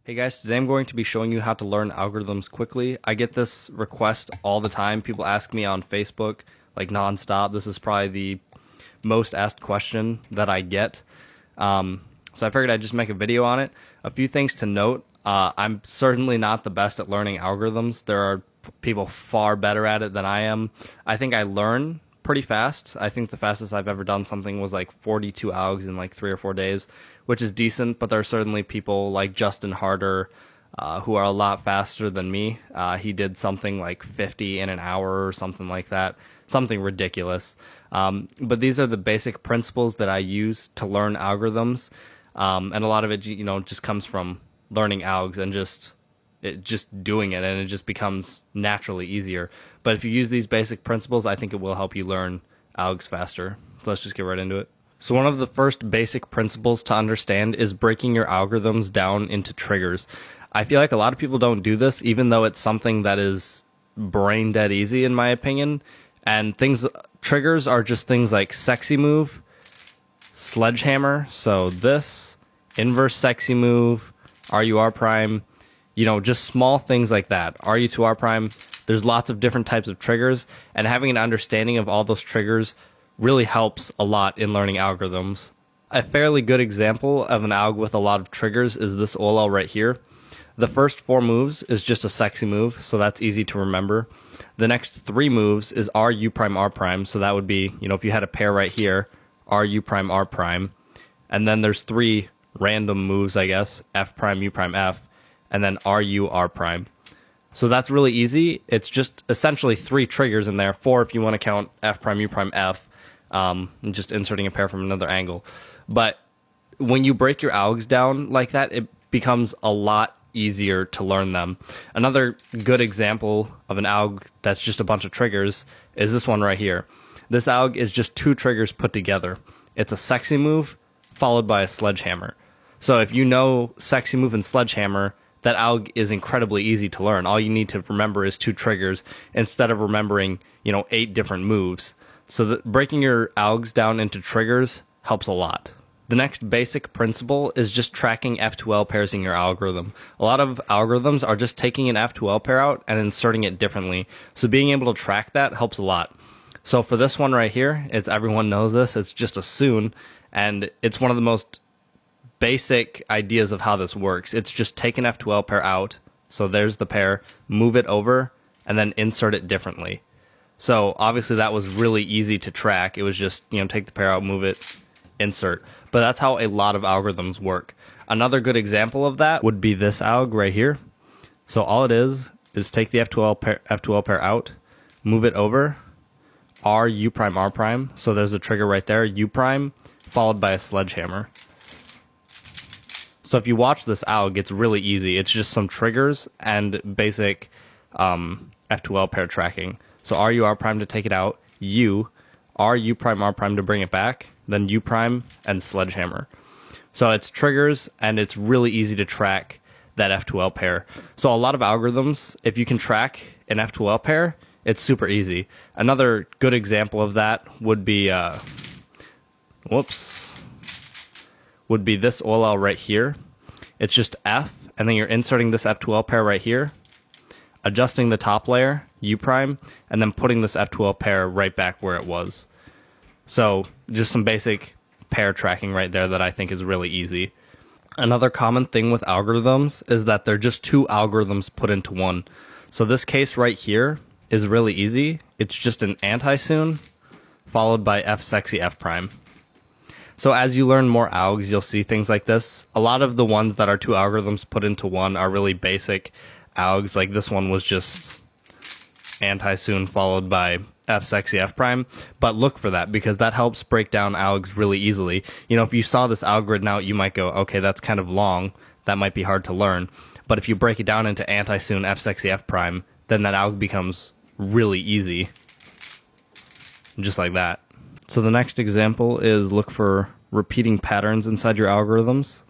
Hey guys, today I'm going to be showing you how to learn algorithms quickly. I get this request all the time. People ask me on Facebook like nonstop. This is probably the most asked question that I get. So I figured I'd just make a video on it. A few things to note. I'm certainly not the best at learning algorithms. There are people far better at it than I am. I think I learn pretty fast. I think the fastest I've ever done something was like 42 algs in like 3 or 4 days, which is decent, but there are certainly people like Justin Harder who are a lot faster than me. He did something like 50 in an hour or something like that, something ridiculous. But these are the basic principles that I use to learn algorithms, and a lot of it, just comes from learning algs and just doing it, and it just becomes naturally easier. But if you use these basic principles, I think it will help you learn algs faster. So let's just get right into it. So one of the first basic principles to understand is breaking your algorithms down into triggers. I feel like a lot of people don't do this, even though it's something that is brain dead easy in my opinion. And triggers are just things like sexy move, sledgehammer, so this, inverse sexy move, RUR prime, just small things like that. RU to R prime, there's lots of different types of triggers, and having an understanding of all those triggers really helps a lot in learning algorithms. A fairly good example of an alg with a lot of triggers is this OLL right here. The first 4 moves is just a sexy move, so that's easy to remember. The next 3 moves is RU prime R prime, so that would be, if you had a pair right here, RU prime R prime. And then there's 3 random moves, I guess, F prime, U prime, F, and then RU R prime. So that's really easy. It's just essentially 3 triggers in there, 4 if you want to count F prime, U prime, F, and just inserting a pair from another angle. But when you break your algs down like that, it becomes a lot easier to learn them. Another good example of an alg that's just a bunch of triggers is this one right here. This alg is just 2 triggers put together. It's a sexy move followed by a sledgehammer. So if you know sexy move and sledgehammer, that alg is incredibly easy to learn. All you need to remember is 2 triggers instead of remembering, 8 different moves. So breaking your algs down into triggers helps a lot. The next basic principle is just tracking F2L pairs in your algorithm. A lot of algorithms are just taking an F2L pair out and inserting it differently. So being able to track that helps a lot. So for this one right here, everyone knows this, it's just a soon, and it's one of the most basic ideas of how this works. It's just take an F2L pair out, so there's the pair, move it over, and then insert it differently. So obviously that was really easy to track. It was just, take the pair out, move it, insert. But that's how a lot of algorithms work. Another good example of that would be this alg right here. So all it is take the F2L pair out, move it over, R, U prime, R prime. So there's a trigger right there, U prime, followed by a sledgehammer. So if you watch this alg, it's really easy. It's just some triggers and basic F2L pair tracking. So RU R prime to take it out, U, RU prime R prime to bring it back, then U prime and sledgehammer. So it's triggers, and it's really easy to track that F2L pair. So a lot of algorithms, if you can track an F2L pair, it's super easy. Another good example of that would be would be this OLL right here. It's just F, and then you're inserting this F2L pair right here, adjusting the top layer, U prime, and then putting this F2L pair right back where it was. So just some basic pair tracking right there that I think is really easy. Another common thing with algorithms is that they're just 2 algorithms put into one. So this case right here is really easy. It's just an anti-soon followed by F sexy F prime. So as you learn more algs, you'll see things like this. A lot of the ones that are 2 algorithms put into one are really basic algs. Like this one was just anti-soon followed by F sexy F prime, but look for that because that helps break down algs really easily. If you saw this alg written out, you might go, okay, that's kind of long. That might be hard to learn. But if you break it down into anti-soon F sexy F prime, then that alg becomes really easy. Just like that. So the next example is look for repeating patterns inside your algorithms.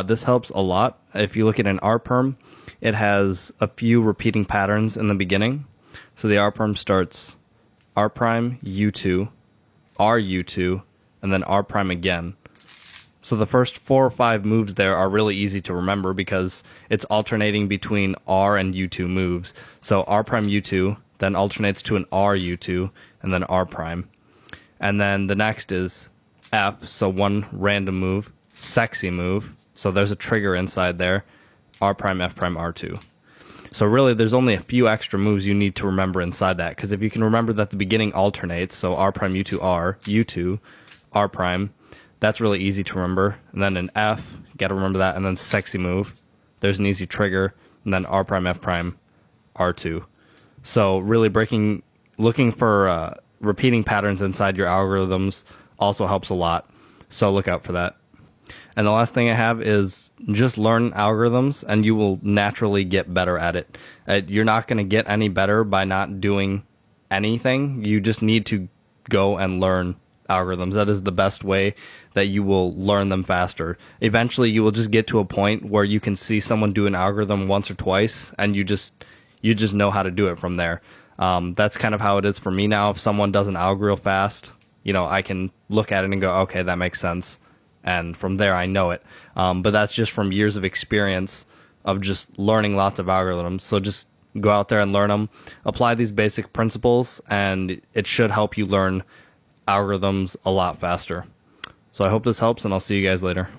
This helps a lot. If you look at an R-perm, it has a few repeating patterns in the beginning. So the R-perm starts R prime, U2, R U2, and then R prime again. So the first 4 or 5 moves there are really easy to remember because it's alternating between R and U2 moves. So R prime U2, then alternates to an R U2, and then R prime. And then the next is F, so one random move, sexy move. So there's a trigger inside there, R prime, F prime, R2. So really, there's only a few extra moves you need to remember inside that, because if you can remember that the beginning alternates, so R prime, U2, R, U2, R prime, that's really easy to remember. And then an F, you got to remember that, and then sexy move. There's an easy trigger, and then R prime, F prime, R2. So really looking for repeating patterns inside your algorithms also helps a lot. So look out for that. And the last thing I have is just learn algorithms, and you will naturally get better at it. You're not going to get any better by not doing anything. You just need to go and learn algorithms. That is the best way that you will learn them faster. Eventually, you will just get to a point where you can see someone do an algorithm once or twice, and you just know how to do it from there. That's kind of how it is for me now. If someone does an alg real fast, I can look at it and go, okay, that makes sense. And from there, I know it. But that's just from years of experience of just learning lots of algorithms. So just go out there and learn them. Apply these basic principles, and it should help you learn algorithms a lot faster. So I hope this helps, and I'll see you guys later.